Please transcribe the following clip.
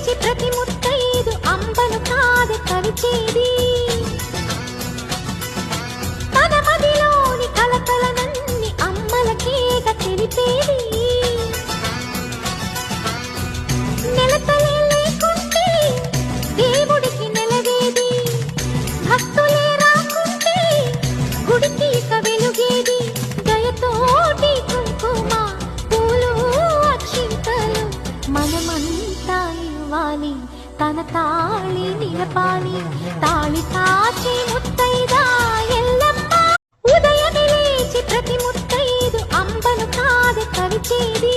లేచి ప్రతి ముత్తైదు అంబలు కాదు కలిచేది తన మదిలోని కలకలనన్ని అమ్మలకేగ తెలిపేది నెలతలే లేకుంటే దేవుడికి నెలవేది భక్తులే రాకుంటే గుడికి ఇక వెలుగేది దయతోటి కుంకుమ పూలు అక్షింతలు మనమంతా ఇవ్వాలి తన తాళి నిలపాలి తాళి కాచి ముత్తైదా ఎల్లమ్మ ఉదయమే లేచి ప్రతి ముత్తైదు అంబలు కాదు కలిచేది